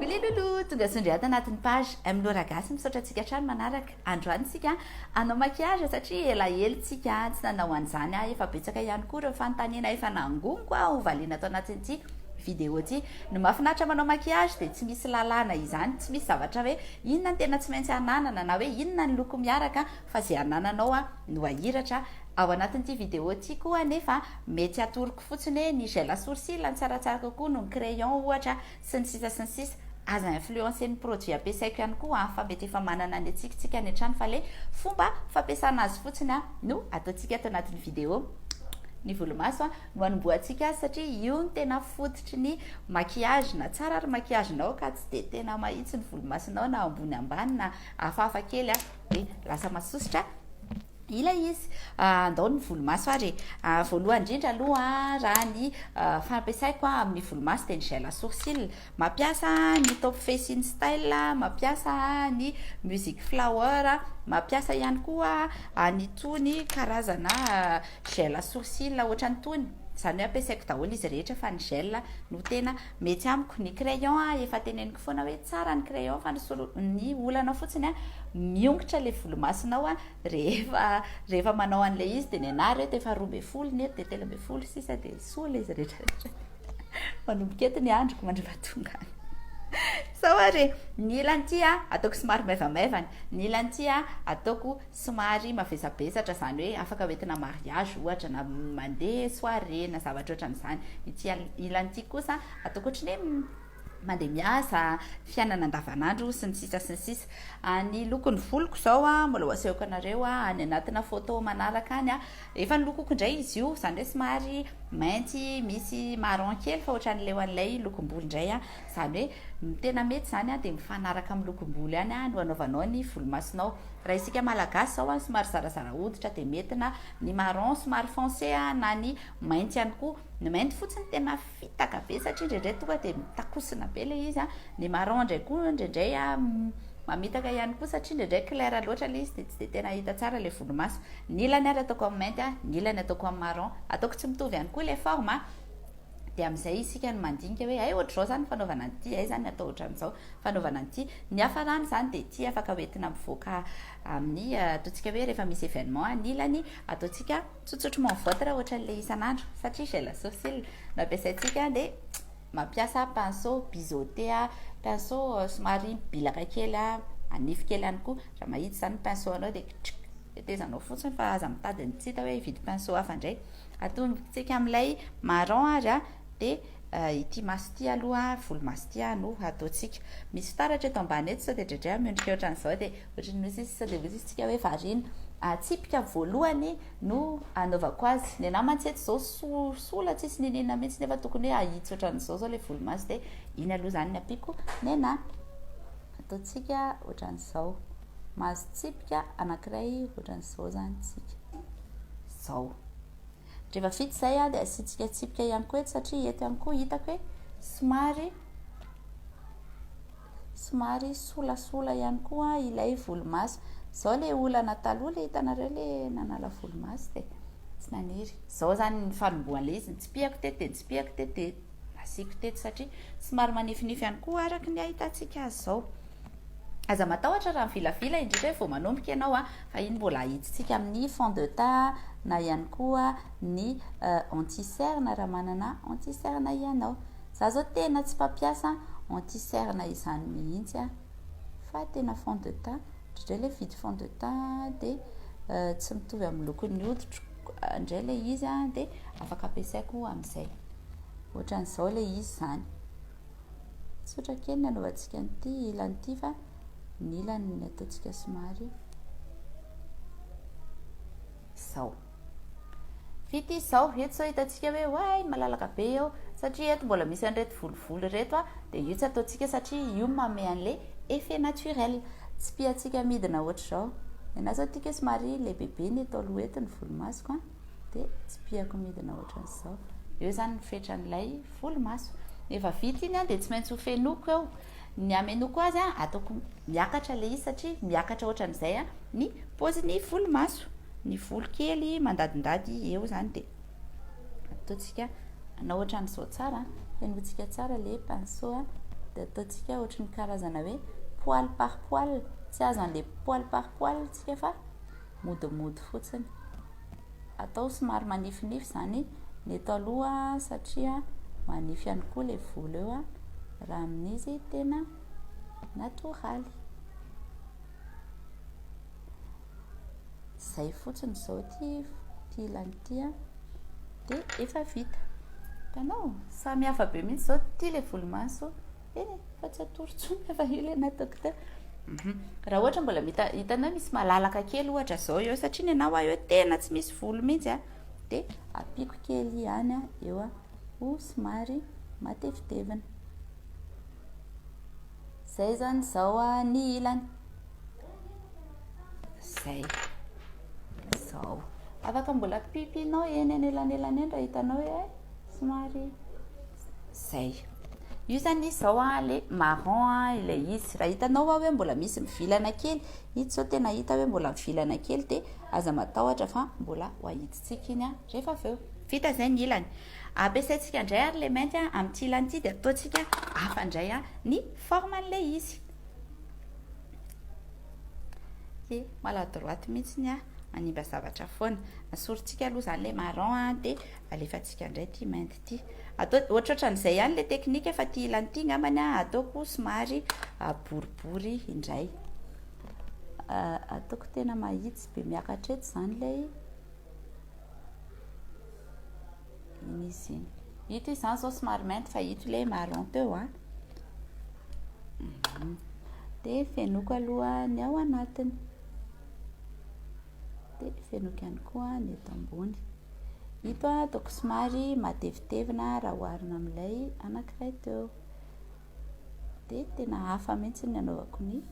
le lolo tonga sondriata anatin'ny page amin'Laura Gasy misaotra antsika hatrany manaraka androany tsika anao makiazy satria elaela tsika tsy nanao an'izany efa betsaka ihany koa ireo fanontaniana efa nangoniko hovaliana atao anatin'ity vidéo ty no mahafinaritra manao makiazy dia tsy misy lalàna izany tsy misy zavatra hoe inona ny tena tsy maintsy ananana na hoe inona ny loko miaraka fa zay anananao no ahiratra ao anatin'ity vidéo ty koa nefa mety atoroko fotsiny hoe ny gel à sourcil ny tsaratsara kokoa no ny crayon ohatra sy ny sisa aza influencer ny produit ampiasaiko ihany koa fa mety efa manana ny atsikatsika any an-trano fa le fomba fampiasana azy fotsiny no ataontsika ato anatin'ny vidéo ny volomaso no anomboantsika azy satria io ny tena fototry ny makiazy na tsara ary makiazinao ka tsy de tena mahitsy ny volomasonao na ambony ambany na hafahafa kely dia lasa masosotra ila izy andao ny volomaso ary voalohany indrindra aloha raha ny fampiasaiko amin'ny volomaso dia ny gel à sourcil mampiasa ny top facing style mampiasa ny music flower mampiasa ihany koa ny tony karazana gel à sourcil ohatra ny tony izany hoe ampiasaiko daholo izy rehetra fa ny gel no tena mety amiko ny crayon efa teneniko foana hoe tsara ny crayon fa ny olana fotsiny miongotra le volomasonao rehefa manao an'ilay izy dia ny anary hoe efa 12 ny eto dia 13 sisa dia sola izy rehetrarehetra manomboka eto ny androko mandrivatonga sao ary ny ilan'ity ataoko somary maivamaivany ny ilan'ity ataoko somary mavesabesatra izany hoe afaka hoentina mariage ohatra na mandeha soirée na zavatra ohatran'izany ity ilan'ity kosa ataoko ohatrany hoe mandeha miasa fiainana andavanandro sy ny sisa ny lokon'ny voloko zao mbola hoasehoko anareo any anatina photo manaraka any efa nilokoko indray izy io izany hoe somary mainty misy marron kely fa ohatra n'ileo an'ilay lokom-bolo indray izany hoe tena mety izany dia mifanaraka amin'ny lokom-bolo any no anaovanao ny volomasonao raha isika malagasy zao somary zarazara hoditra dia metina ny marron somary foncé na ny mainty ihany koa ny mainty fotsiny tena fitaka be satria indraindray tonga dia mitakosina be le izy ny marron indray koa indraindray mamitaka ihany koa satria indraindray clair loatra le izy dia tsy dia tena hita tsara le volomaso ny ilany ary ataoko amin'ny mainty ny ilany ataoko amin'ny marron ataoko tsy mitovy ihany koa le forme dia amin'izay isika no mandinika hoe ay ohatr'izao zany fanaovana an'ity ay zany atao ohatran'izao fanaovana an'ity ny hafarany zany dia ity afaka hoentina mivoaka amin'ny ataontsika hoe rehefa misy événement ny ilany ataontsika tsotsotro monvotre ohatra n'ilay isan'andro satria gel à sourcil no ampiasaintsika dia mampiasa pinceau biseauté pinceau somary bilaka kely anify kely ihany koa raha mahitsy zany pinceau anao dia tetezanao fotsiny fa aza mitady ny tsy hita hoe vidy pinceau hafa indray ataontsika amin'ilay marron ary dia ity maso ity aloha volomaso ity no ataontsika misy fitaratra eto ambany eto sao dia drindray miondrika ohatran'izao dia ohatran'ny misy sao dia misy tsika hoe variana tsipika voalohany no anaovako azy ny anahy mantsy eto zao sola tsisy ninina mihitsy nefa tokony hoe ahitsy ohatran'izao zao le volomaso dia iny aloha zany ny ampiko ny anahy ataontsika ohatran'izao mahazo tsipika anankiray ohatran'izao zany tsika zao rehefa vita izay dia asiantsika tsipika ihany koa eto satria eto ihany koa hitako hoe somary solasola ihany koa ilay volomaso zao le olana taloha le hitanareo le nanala volomaso dia tsy naniry zao zany ny fanomboan'ilay izy nitsipihako teto asiako teto satria somary manifinify ihany koa araka ny ahitantsika azy zao aza matahotra raha mivilavila indrindra hoe vao manomboka ianao fa iny mbola ahitsitsika amin'ny fond de teint na ihany koa ny anti-cerne raha manana anti-cerne ianao za zao tena tsy mpampiasa anti-cerne izany mihitsy fa tena fond de teint indrindray le vidy fond de teint dia tsy mitovy amin'ny lokon'ny hoditro indray le izy dia afaka ampiasaiko amin'izay ohatran'izao le izy zany tsotra kely ny anaovantsika n'ity ilan'ity fa ny ilany ataontsika somary zao vita izy zao eto zao hitantsika hoe way malalaka be eo satria eto mbola misy an'ireto volovolo reto dia io tsy ataontsika satria io manome an'ilay effet naturel tsy piantsika midina ohatr'izao na zao tika somary le bebe ny eto aloha eto ny volomasoko dia tsy piako midina ohatran'izao eo zany ny fetran'ilay volomaso efa vita iny dia tsy maintsy ho fenoko eo ny amenoko azy ataoko miakatra le izy satria miakatra ohatran'izay ny paoziny volomaso ny volo kely mandadindady eo zany dia ataontsika anao ohatran'izao tsara fenotsika tsara le pinceau dia ataontsika ohatran'ny karazana hoe poil par poil, tsy azo an'le poil par poil tsika fa modimody fotsiny. Atao somary manifinify zany ny eto aloha satria manify ihany koa le volo eo raha amin'izy tena natoraly. Zay fotsiny zao ty ilany ty dia efa vita. Hitanao samy hafa be mihitsy zao ty le volomaso fa tsy atorontsony efa io le nataoko teo. Raha ohatra mbola hitanao misy malalaka kely ohatra zao eo satria ny anao eo tena tsy misy volo mihitsy dia apiako kely ihany eo ho somary matevitevina. Zay zany zao ny ilany. Zay zao afaka mbola pipinao eny anelany eny raha hitanao hoe somary zay. Io zany zao le marron ilay izy. Raha hitanao hoe mbola misy mivilana kely, ito zao tena hita hoe mbola mivilana kely dia aza matahotra fa mbola ho ahitsitsika iny rehefa avy eo. Vita zay ny ilany. Ampiasaintsika indray ary le mainty amin'ity ilany ity dia ataontsika hafa indray ny forman'ilay izy. Maladroite mihitsy ny manimba zavatra foana. Asorintsika aloha zany le marron dia alefantsika indray ty mainty ty. Ohatrohatran'izay ihany le teknika fa ty ilany ty ngambany ataoko somary boribory indray. Ataoko tena mahitsy be miakatra eto zany ilay izy iny. Ito izany zao somary mainty fa ito le marron teo dia fenoko aloha ny ao anatiny dia fenoko ihany koa ny eto ambony. Ito ataoko somary matevitevina raha oharina amin'ilay anankiray teo dia tena hafa mihitsy ny anaovako ny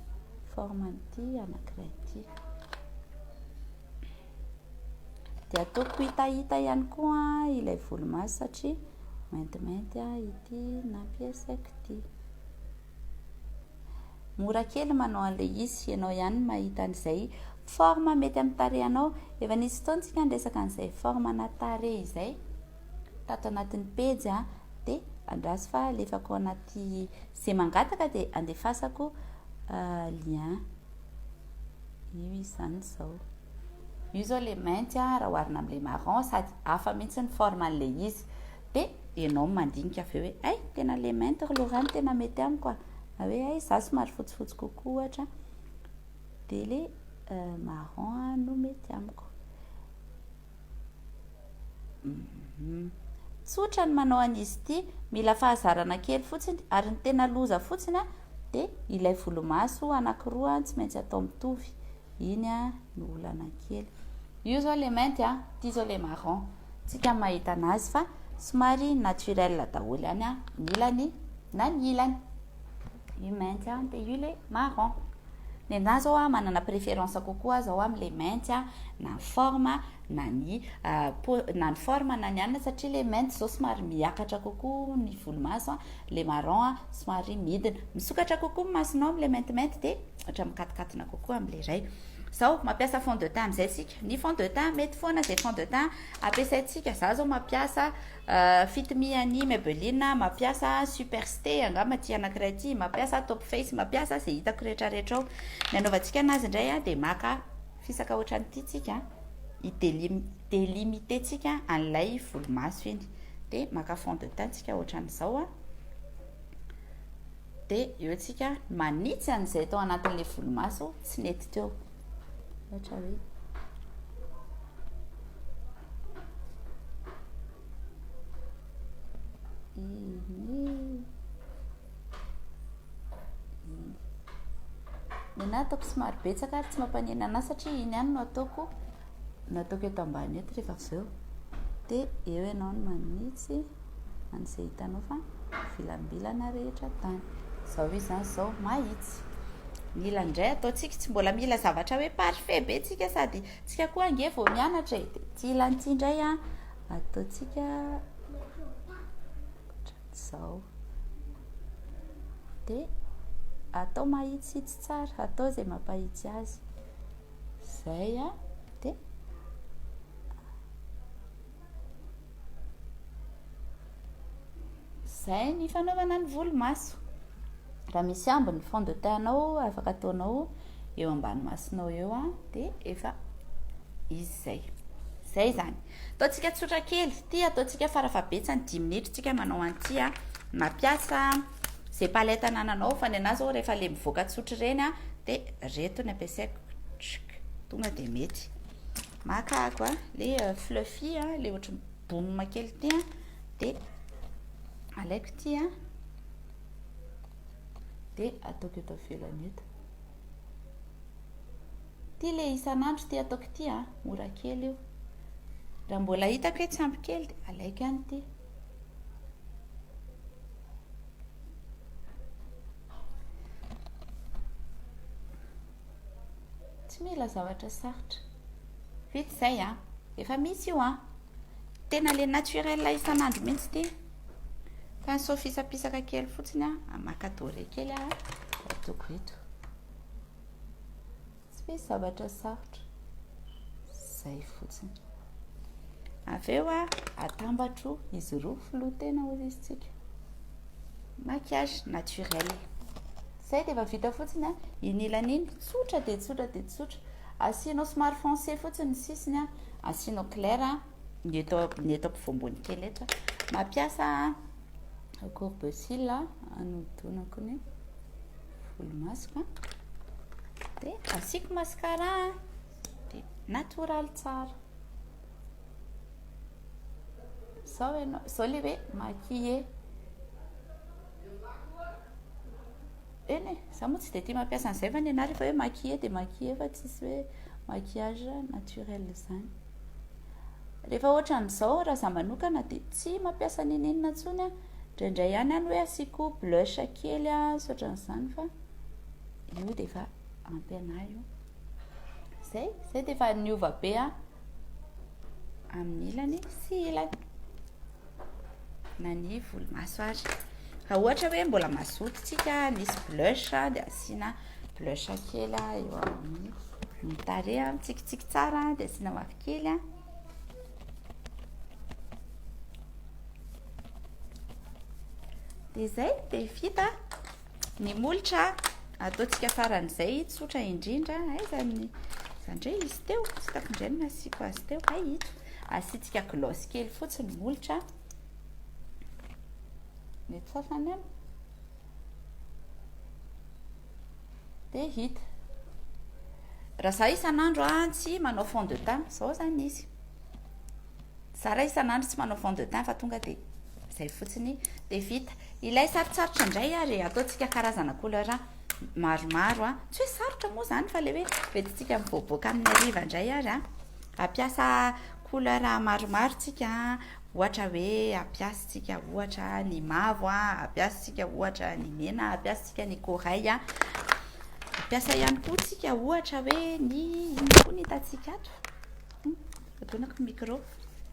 forman'ity anankiray ity. Dia ataoko hitahita ihany koa ilay volomaso satria maintimainty ity nampiasaiko ity. Mora kely manao an'ilay izy, ianao ihany mahita an'izay forme mety amin'ny tarehinao. Efa nisy fotoana tsika niresaka an'izay formana tarehy izay tato anatin'ny pejy dia andraso fa alefako anaty izay mangataka dia andefasako lien. Io izany zao. Io zao le mainty raha oharina amin'ilay marron sady hafa mihitsy ny forman'ilay izy dia ianao mandinika avy eo hoe tena le mainty lorany tena mety amiko hoe za somary fotsifotsy kokoa ohatra dia le marron no mety amiko. Tsotra ny manao an'izy ity, mila fahazarana kely fotsiny ary ny tena loza fotsiny dia ilay volomaso anankiroa tsy maintsy atao mitovy. Iny no olana kely. Io zao le mainty ity zao le marron. Tsika mahita anazy fa somary naturel daholo ihany ny ilany na ny ilany. Io mainty dia io le marron. Ny anahy zao manana préférence kokoa zao amin'ilay mainty na ny forme na ny forme na ny anona satria le mainty zao somary miakatra kokoa ny volomaso, le marron somary midina. Misokatra kokoa ny masonao amin'ilay maintimainty dia ohatra mikatikatina kokoa amin'ilay iray. Zao mampiasa fond de teint amin'izay tsika. Ny fond de teint mety foana izay fond de teint ampiasaintsika. Za zao mampiasa Fit Me any Maybelline, mampiasa Superstay angamba ty anankiray ty, mampiasa Top Face, mampiasa izay hitako rehetrarehetra ao. Ny anaovantsika anazy indray dia maka fisaka ohatran'ity tsika hidelimite tsika an'ilay volomaso iny dia maka fond de teint tsika ohatran'izao dia eo tsika manitsy an'izay tao anatin'ilay volomaso tsy nety teo. Ohatra hoe ny ataoko somary betsaka ary tsy mampanena anazy satria iny ihany no ataoko eto ambany eto rehefa avy eo dia eo ianao no manitsy an'izay hitanao fa filambilana rehetra tany. Zao izany zao mahitsy. Mila indray ataontsika tsy mbola mila zavatra hoe parfait be tsika sady tsika koa ange vao mianatra ty ilany ity indray ataontsika zao dia atao mahitsitsy tsara, atao izay mampahitsy azy. Zay dia zay ny fanaovana ny volomaso. raha misy ambiny fond de teinao afaka ataonao eo ambany masonao eo a dia efa izy zay zany. Ataontsika tsotra kely ty, ataontsika farafabetsany 10 minitra tsika manao an'ity a, mampiasa zay palette anananao fa ny anazy zao rehefa le mivoaka tsotra reny a dia reto ny ampiasaiko tonga dia mety. Makako a le fluffy a le ohatry bonima kely ty a dia alaiko ty a dia ataoko eto ivelany eto. Ty le isan'andro ty ataoko ty a, mora kely io. Raha mbola hitako hoe tsy ampy kely dia alaiko ihany ty. Tsy mila zavatra sarotra. Vita zay a, efa misy io a. Tena le naturel isan'andro mihitsy ty. Fa ny sofisapisaka kely fotsiny a, maka doré kely a, ataoko eto. Tsy misy zavatra sarotra. Zay fotsiny. Aveo a, atambatro izy roa filoha tena hozy izy tsika. Maquillage naturel. Zay dia efa vita fotsiny a, inilan'iny tsotra dia tsotra dia tsotra. Asianao somary foncé fotsiny ny sisiny a, asianao clair a, ny eto ampovoambony kely eto. Mampiasa courbe-cils a, anodonako ny volomasoko dia asiako mascara dia natoraly tsara. Zao le hoe maquiller. Eny e, za moa tsy dia tia mampiasa an'izay fa ny ana rehefa hoe maquiller dia maquiller fa tsisy hoe maquillage naturel zany. Rehefa ohatran'izao raha za manokana dia tsy mampiasa ninina intsony a, indraindray ihany any hoe asiako blush kely a, ohatran'izany fa io dia efa ampy anahy io. Zay dia efa niova be a amin'ny ilany sy ilany na ny volomaso ary. Raha ohatra hoe mbola mazoto tsika nisy blush dia asiana blush kely eo amin'ny tarehy mitsikitsiky tsara dia asiana mavokely a. Dia zay dia vita ny molotra. Ataontsika faran'izay tsotra indrindra. Zany indray izy teo tsy takondray no asiako azy teo. Ito asiantsika gloss kely fotsiny molotra. Mety sasany any dia hita. Raha za isan'andro tsy manao fond de teint, zao zany izy. Za raha isan'andro tsy manao fond de teint fa tonga dia zay fotsiny dia vita. Ilay sarotsarotra indray ary ataontsika karazana couleur maromaro a. Tsy hoe sarotra moa zany fa le hoe vetintsika mivoaboaka amin'ny hariva indray ary a. Ampiasa couleur maromaro tsika. Ohatra hoe ampiasatsika ohatra ny mavo a, ampiasatsika ohatra ny mena, ampiasatsika ny corail a. Ampiasa ihany koa tsika ohatra hoe ny ino koa ny hitantsika ato. Adonako micro.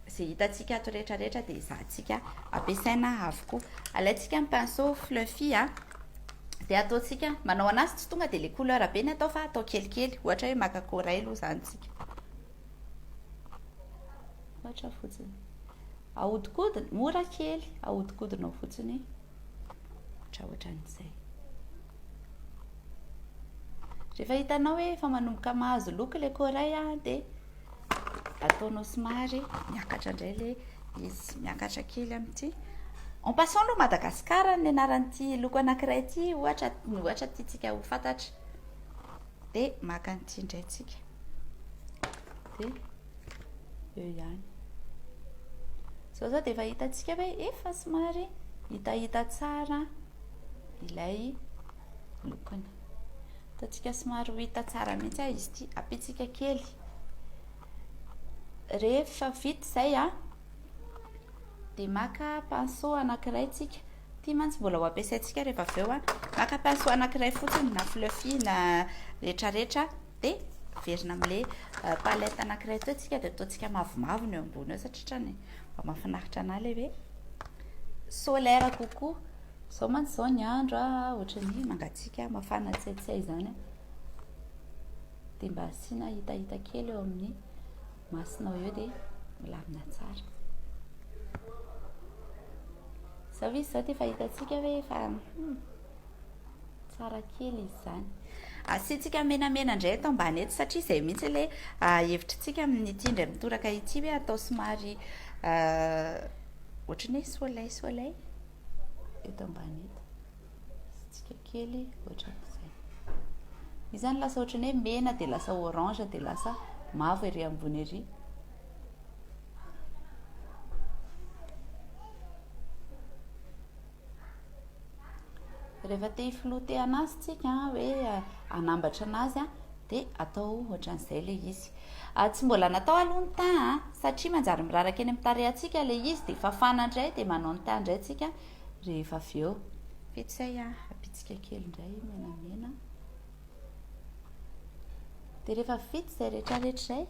Izay hitantsika ato rehetrarehetra dia izahantsika ampiasaina avokoa. Alaintsika ny pinceau fluffy a, dia ataontsika manao anazy tsy tonga dia le couleur be ny atao fa atao kelikely. Ohatra hoe maka corail aloha zany tsika. Ohatra fotsiny. Ahodikodina, mora kely, ahodikodinao fotsiny ohatran'izay. Rehefa hitanao hoe efa manomboka mahazo loko le corail dia ataonao somary miakatra indray le izy, miakatra kely amin'ity. En passant aloha Madagasikara ny anaran'ity loko anankiray ity, ohatra tiantsika ho fantatra dia maka an'ity indray tsika dia eo ihany. Zao dia efa hitantsika hoe efa somary hita tsara ilay lokony. Ataontsika somary ho hita tsara mihitsy izy ity, ampitsika kely. Rehefa vita izay a dia maka pinceau anankiray tsika. Ty mantsy mbola ho ampiasaintsika rehefa avy eo a. Maka pinceau anankiray fotsiny na fluffy na rehetrarehetra dia verina amin'ilay palette anankiray teo tsika dia ataontsika mavomavo ny eo ambony eo satria mba mahafinaritra anahy ilay hoe solaire kokoa. Zao mantsy zao ny andro ohatran'ny mangatsiaka mafana tsaitsay zany a. Dia mba asiana hitahita kely eo amin'ny masonao eo dia milamina tsara. Zao izy zao dia efa hitantsika hoe efa tsara kely izy zany. Asiantsika menamena indray atao ambany eto satria izay mihitsy ilay hevitrintsika amin'ity indray mitoraka ity hoe atao somary ohatran'ny hoe soleil eto ambany eto. Asiantsika kely ohatran'izay. Izy zany lasa ohatran'ny hoe mena dia lasa orange dia lasa mavo ery ambony ery. Rehefa te hifilote anazy tsika hoe anambatra anazy dia atao ohatran'izay ilay izy. Tsy mbola natao aloha ny teint satria manjary miraraka eny amin'ny tarehintsika ilay izy dia fafana indray dia manao ny teint indray tsika rehefa avy eo. Vita izay apitsika kely indray menamena. Dia rehefa vita izay rehetrarehetra izay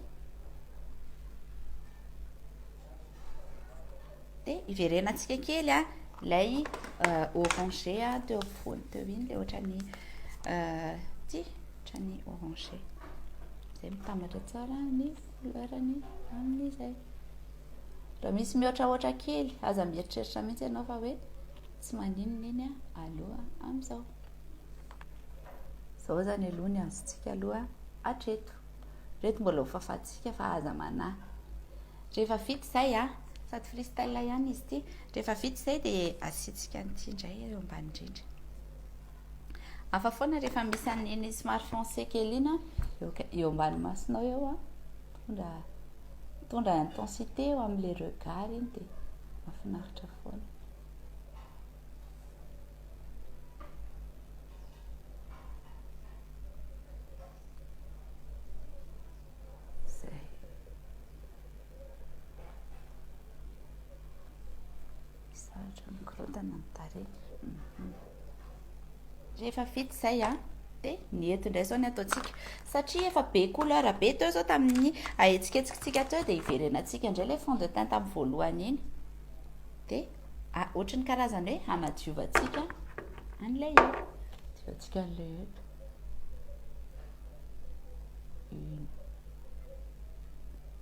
dia iverenantsika kely ilay orange teo afovoany teo iny ilay ohatran'ny ohatran'ny orange. Izay mitambatra tsara ny couleurany amin'izay. Raha misy mihoatrahoatra kely aza mieritreritra mihitsy ianao fa hoe tsy maninona iny aloha amin'izao. Izao zany aloha ny azontsika aloha hatreto. Reto mbola ho fafantsika fa aza manahy. Rehefa vita izay sady freestyle ihany izy ity. Rehefa vita izay dia asiantsika an'ity indray eo ambany indrindra. Hafa foana rehefa misy an'iny somary foncé kely iny eo ambany masonao eo mitondra intensité eo amin'ilay regard iny dia mahafinaritra foana. Rehefa vita izay dia ny eto indray zao ny ataontsika satria efa be couleur be teo zao tamin'ny ahetsiketsika teo dia iverenantsika indray ilay fond de teint tamin'ny voalohany iny dia ohatran'ny karazany hoe hanadiovantsika an'ilay eto. Diovantsika an'ilay eto.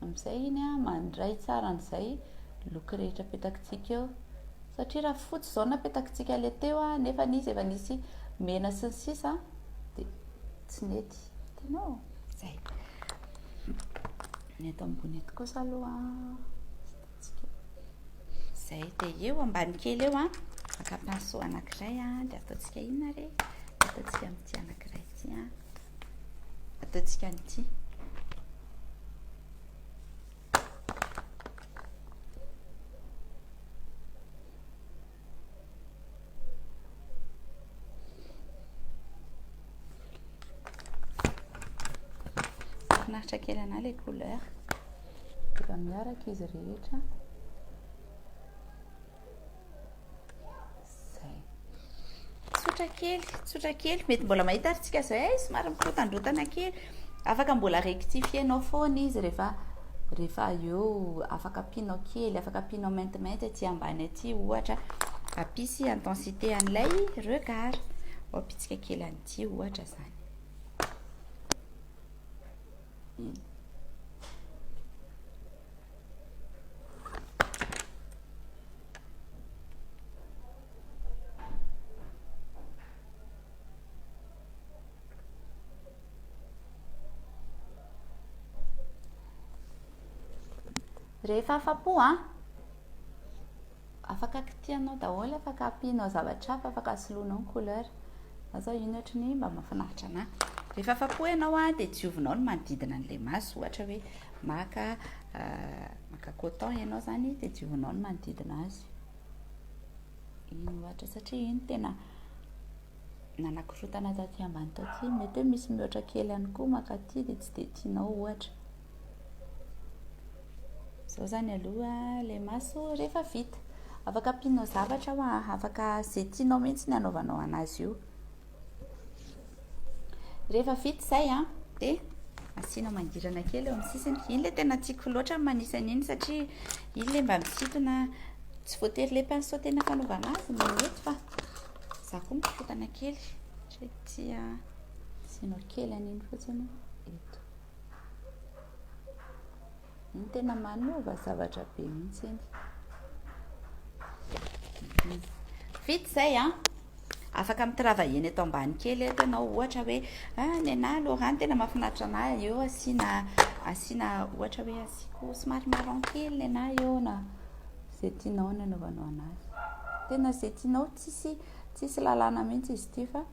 Amin'izay iny mandray tsara an'izay loko rehetra apetakitsika eo. Satria raha fotsy izao napetakitsika ilay teo nefa izy efa nisy mena sy ny sisa dia tsy nety. Hitanao izay. Ny eto ambony eto kosa aloha izay dia eo ambany kely eo maka pinceau anankiray dia ataontsika inona re? Ataontsika amin'ity anankiray ity ataontsika an'ity. Mahafinaritra kely ana ilay couleur. Efa miaraka izy rehetra. Izay. Tsotra kely. Mety mbola mahita aritsika izay somary mikorontandrotana kely. Afaka mbola rectifienao foana izy rehefa eo afaka apianao kely, afaka apianao maintimainty aty ambany aty ohatra. Apisy intensité an'ilay regard. Apitsika kely an'ity ohatra zany. Rehefa afapo afaka kitianao daholo, afaka apianao zavatra hafa, afaka soloinao ny couleur. Azao iny ohatrany mba mahafinaritra anahy. Rehefa afapo ianao dia diovinao ny manodidina an'ilay maso. Ohatra hoe maka coton ianao zany dia diovinao ny manodidina azy. Iny ohatra satria iny tena nanakorontana taty ambany taty. Mety hoe misy mihoatra kely ihany koa maka aty dia tsy dia tianao ohatra. Izao zany aloha ilay maso rehefa vita. Afaka apianao zavatra afaka izay tianao mihitsy ny anaovanao anazy io. Rehefa vita izay dia asianao mangirana kely eo amin'ny sisiny. Iny ilay tena tiako loatra ny manisy an'iny satria iny ilay mba misintona. Tsy voatery ilay pinceau tena fanaovana azy mety fa za koa mikorontana kely. Tia asianao kely an'iny fotsiny eto. Iny tena manova zavatra be mihitsy iny. Vita izay afaka mitravaeny eto ambany kely eto ianao ohatra hoe nena Laurent tena mahafinaritra anahy eo asiana ohatra hoe asiko somary marron kely nena eo na zay tianao ny anaovanao anazy tena zay tianao tsisy lalàna mihitsy izy ty fa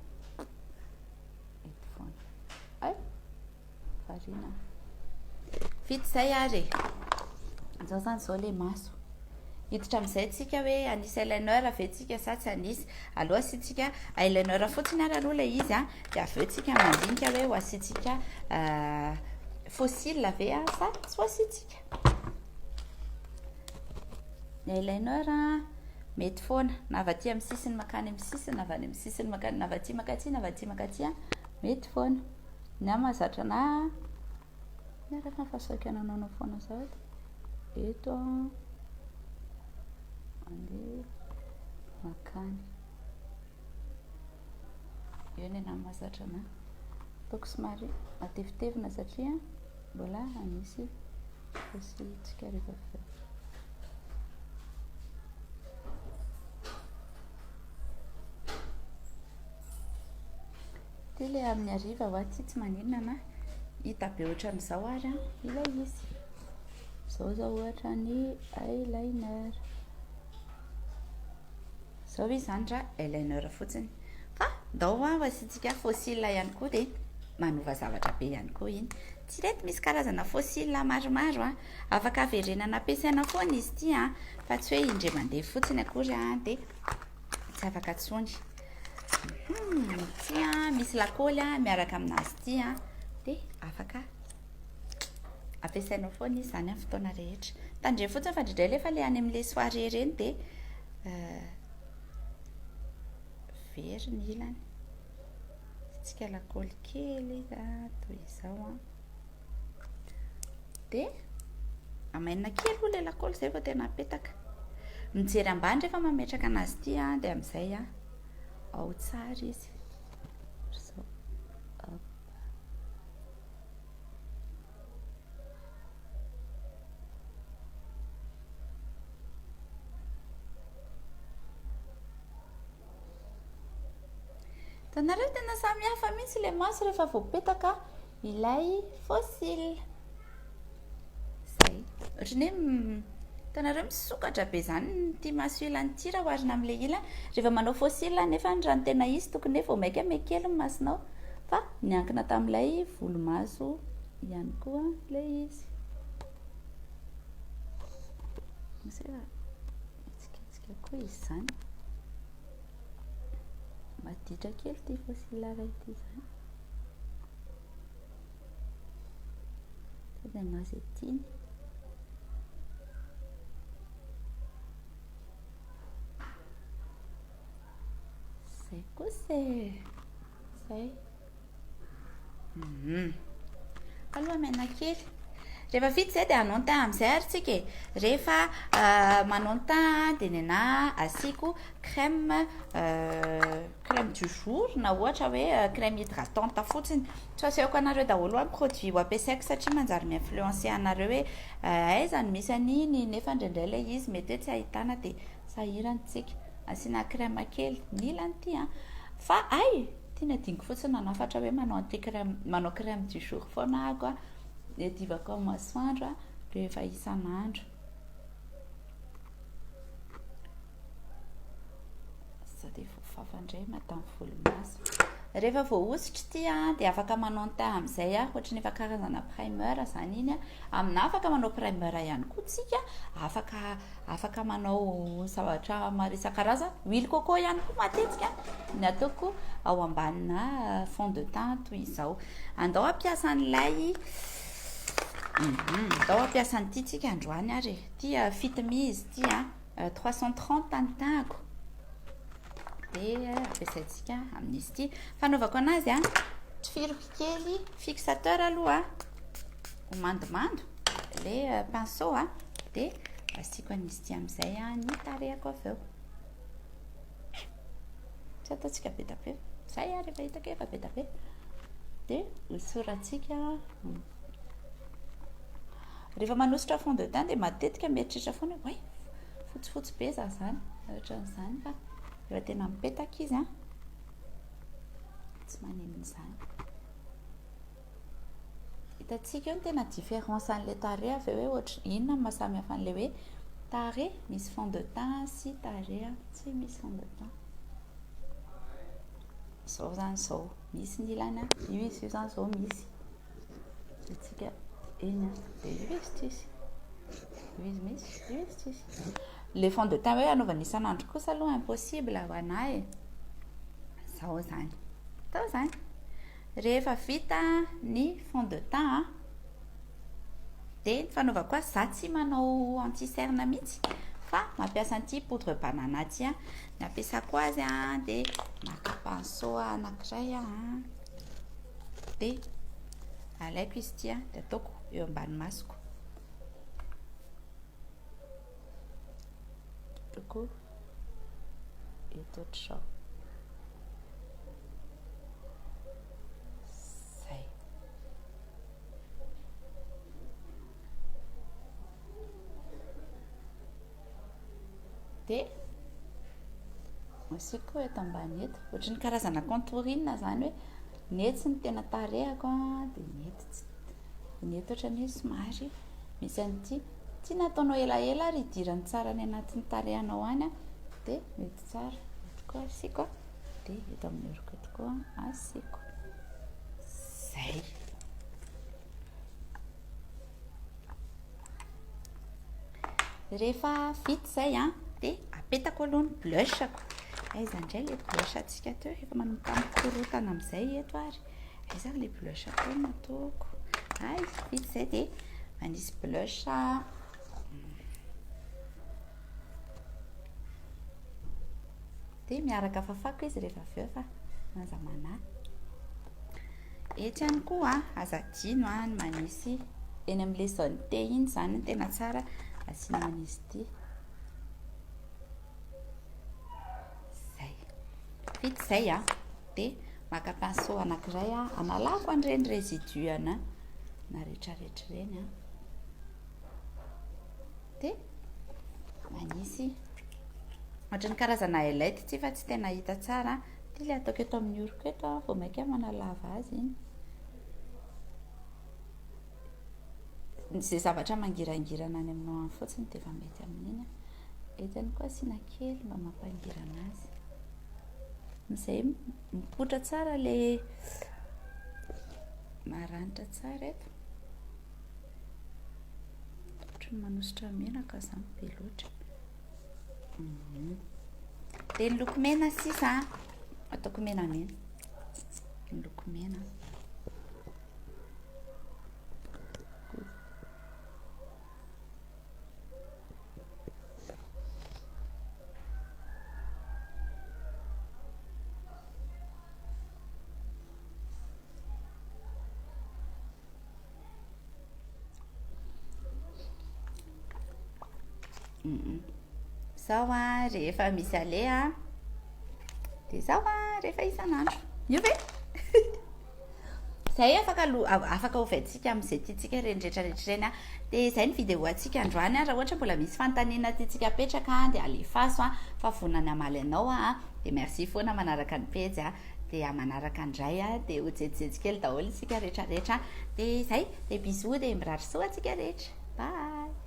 eto foana farina vita zay ary zao zany zao le maso hiditra amin'izay tsika hoe anisy eyeliner aveo tsika sa tsy anisy aloha asitsika eyeliner fotsiny ary aloha le izy dia aveo tsika mandinika hoe ho asitsika fossile ave sa tsy ho asitsika ny eyeliner mety foana na avaty amin'ny sisiny makany amin'ny sisiny na avany amin'ny sisiny makany na avaty makaty na avaty makaty mety foana ny mahazatra na miaraka mifahasoaka ananao foana zao eto andeha makany eo ny ana mahazatra ana toko somary matevitevina satria mbola anisy fosilitsika rehefa avy ty le amin'ny ariva ho aty tsy maninona na hita be ohatra n'izao ary ilay izy zao ohatra ny eyeliner zao izy zany ra eyeliner fotsiny fa ndao ho asitsika fossile ihany koa dia manova zavatra be ihany koa iny tsy rety misy karazana fossile maromaro afaka averenana ampiasaina foana izy ty fa tsy hoe indre mandeha fotsiny akory dia tsy afaka tsony ty misy lakôly miaraka aminazy ty dia afaka ampiasainao foana izy zany amin'ny fotoana rehetra tandre fotsiny fa indrindray lefa le any amin'le soirée reny dia very ny ilany tsika lakôly kely toy izao dia amainina kely ho le lakôly zay vao tena apetaka mijery ambany rehefa mametraka anazy ty dia amin'izay ao tsara izy zao tanareo tena samy hafa mihitsy le maso rehefa voapetaka ilay fossile zay ohatrany hoe tanareo misokatra be zany ty maso ilany ty raha oharina amin'le ila rehefa manao fossile nefa ny rano tena izy tokony efa maika mekely ny masonao fa niankina tamin'ilay volomaso ihany koa le izy etsiketsika koa izy zany maditra kely ty fossile ray ty zany dia mazy etiny zay kosa zay aloha maina kely rehefa vita zay dia hanao ny teint amin'izay ary tsika rehefa manao ny teint dia nena asiako crème du jour na ohatra hoe crème hydratante fotsiny tsy asehoko anareo daholo produit ho ampiasaiko satria manjary mi-influencer anareo hoe aiza ny misy an'iny nefa indraindray ilay izy mety hoe tsy ahitana dia sahirana tsika asiana crème kely ny ilany ty fa tiana dingo fotsiny nanafatra hoe manao crème du jour foana ako dia divako amin'ny masoandro rehefa isan'andro sao dia vovavandray madamo volomaso rehefa voahositra ty dia afaka manao ny teint amin'izay ohatra ny efa karazana primer zany iny amina afaka manao primer ihany koa tsika afaka manao zavatra maro isan-karazany huile coco ihany koa matetika ny ataoko ao ambanina fond de teint toy izao andao ampiasa an'ilay andao ampiasa an'ity tsika androany ary ty fitmi izy ty 330 ny teintko dia ampiasaintsika amin'izy ity fanaovako anazy tsy firoky kely fixateur aloha mandomando le pinceau dia asiako an'izy ity amin'izay ny tarehako aveo tsy ataontsika be da be zay rehefa hitako efa be da be dia hosoratsika rehefa manositra fond de teint dia matetika mieritreritra foana hoe fotsifotsy be za zany ohatran'izany fa rehefa tena mipetaka izy tsy manino izany. Hitantsika eo ny tena différence an'ilay tarehy avy hoe ohatra inona no mahasamy hafa an'ilay hoe tarehy misy fond de teint sy tarehy tsy misy fond de teint. Zao zany zao misy ny ilany io izy io zany zao misy. Itsika eny dia io izy tsisy. Io izy misy, io izy tsisy. Le fond de teint hoe anaovana isan'andro kosa aloha impossible ho anahy. Zao zany. Tao zany. Rehefa vita ny fond de teint dia ny fanaovako azy za tsy manao anti-cerne mihitsy fa mampiasa an'ity poudre banana ity ny ampiasako azy dia maka pinceau anankiray dia alaiko izy ity dia ataoko eo ambany masoko. Ataoko eto ohatr'izao. Dia asiako eto ambany eto ohatry ny karazana contourine zany hoe ny eto sy ny tena tarehako dia ny eto ohatra ny somary misy an'ity tsy nataonao elaela ary hidirany tsara ny anatin'ny tarehanao any dia mety tsara. Eto koa asiako dia eto amin'ny oroko eto koa asiako. Zay. Rehefa vita zay dia apetako aloha ny blushako. Aiza indray ilay blush antsika teo efa manomboka mikorotana amin'izay eto ary. Aiza ilay blush atao no ataoko. Vita zay dia manisy blush dia miaraka fafako izy rehefa avy eo fa maza manahy. Eto ihany koa aza adino ny manisy eny amin'ilay zone T iny zany ny tena tsara asiana an'izy ity. Zay. Vita zay dia maka pinceau anankiray analako an'ireny résidu na rehetrarehetra ireny dia manisy ohatra ny karazana highlight ity fa tsy tena hita tsara dia ilay ataoko eto amin'ny oroko eto vao mainka manalava azy iny. Izay zavatra mangirangirana any aminao any fotsiny dia efa mety amin'iny. Eto ihany koa asiana kely mba mampangirana azy. Izay mipoitra tsara ilay maranitra tsara eto. Ohatry ny manositra menaka izany be loatra. Dia ny loko mena sisa ataoko menamena. Ny loko mena. Zao rehefa misy ale dia zao rehefa isan'andro. Io ve? Zay afaka hovaintsika amin'izay tiantsika ireny rehetrarehetra ireny dia izay ny vidéo antsika androany raha ohatra mbola misy fanontaniana tiantsika apetraka dia alefaso fa vonany amaly anao dia merci foana manaraka ny page dia manaraka andray dia hojejejy kely daholo isika rehetrarehetra dia izay dia bisous dia mirary soa antsika rehetra. Bye.